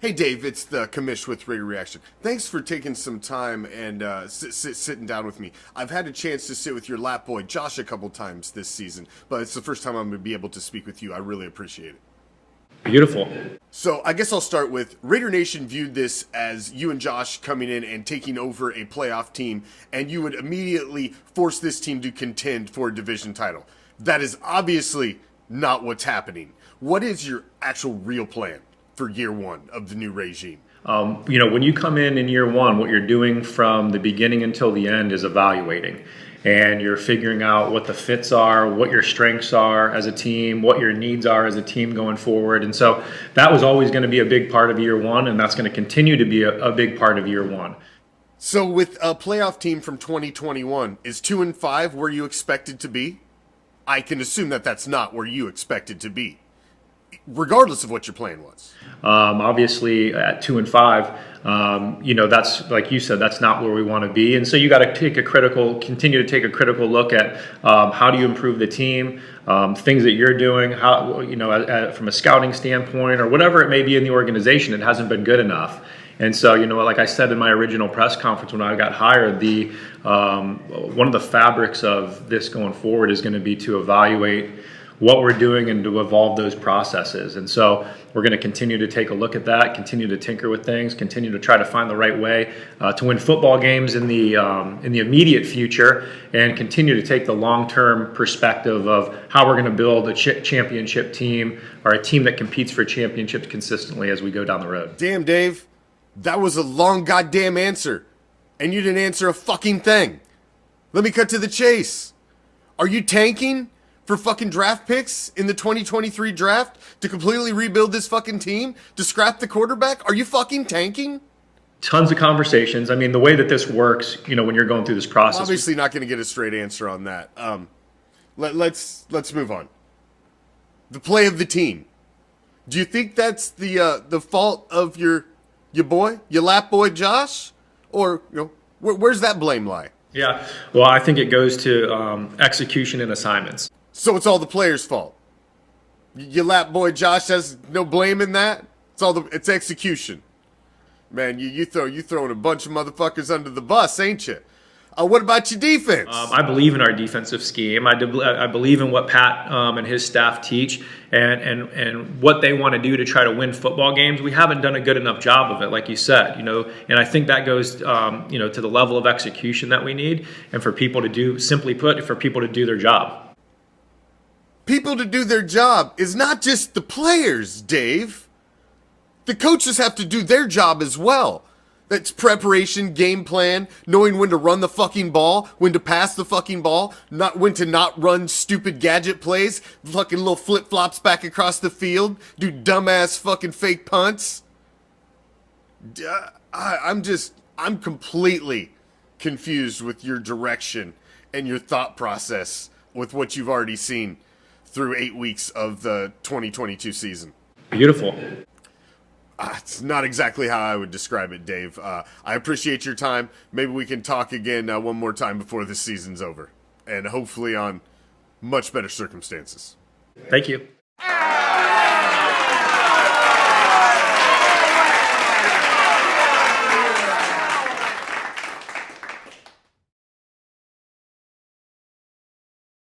Hey Dave, it's the Commish with Raider Reaction. Thanks for taking some time and sitting down with me. I've had a chance to sit with your lap boy Josh a couple times this season, but it's the first time I'm going to be able to speak with you. I really appreciate it. Beautiful. So I guess I'll start with Raider Nation viewed this as you and Josh coming in and taking over a playoff team, and you would immediately force this team to contend for a division title. That is obviously not what's happening. What is your actual real plan for year one of the new regime? When you come in year one, what you're doing from the beginning until the end is evaluating. And you're figuring out what the fits are, what your strengths are as a team, what your needs are as a team going forward. And so that was always going to be a big part of year one, and that's going to continue to be a big part of year one. So with a playoff team from 2021, is 2-5 where you expected to be? I can assume that that's not where you expected to be, regardless of what your plan was. Obviously, at 2-5, that's, like you said, that's not where we want to be. And so you got to continue to take a critical look at how do you improve the team, things that you're doing, how, from a scouting standpoint or whatever it may be in the organization, it hasn't been good enough. And so, like I said in my original press conference when I got hired, one of the fabrics of this going forward is going to be to evaluate what we're doing and to evolve those processes. And so we're going to continue to take a look at that, continue to tinker with things, continue to try to find the right way to win football games in the immediate future, and continue to take the long-term perspective of how we're going to build a championship team or a team that competes for championships consistently as we go down the road. Damn, Dave, that was a long goddamn answer, and you didn't answer a fucking thing. Let me cut to the chase. Are you tanking for fucking draft picks in the 2023 draft to completely rebuild this fucking team, to scrap the quarterback? Are you fucking tanking? Tons of conversations. I mean, the way that this works, when you're going through this process. I'm obviously not going to get a straight answer on that. Let's move on. The play of the team. Do you think that's the fault of your lap boy Josh, or where's that blame lie? Yeah, well, I think it goes to execution and assignments. So it's all the players' fault. Your lap boy Josh has no blame in that. It's execution. Man, you throwing a bunch of motherfuckers under the bus, ain't you? What about your defense? I believe in our defensive scheme. I believe in what Pat and his staff teach and what they want to do to try to win football games. We haven't done a good enough job of it, like you said, and I think that goes, to the level of execution that we need, and for people to do, simply put, for people to do their job. People to do their job is not just the players, Dave. The coaches have to do their job as well. That's preparation, game plan, knowing when to run the fucking ball, when to pass the fucking ball, when to not run stupid gadget plays, fucking little flip-flops back across the field, do dumbass fucking fake punts. I'm completely confused with your direction and your thought process with what you've already seen through 8 weeks of the 2022 season. Beautiful. It's not exactly how I would describe it, Dave. I appreciate your time. Maybe we can talk again one more time before this season's over, and hopefully on much better circumstances. Thank you.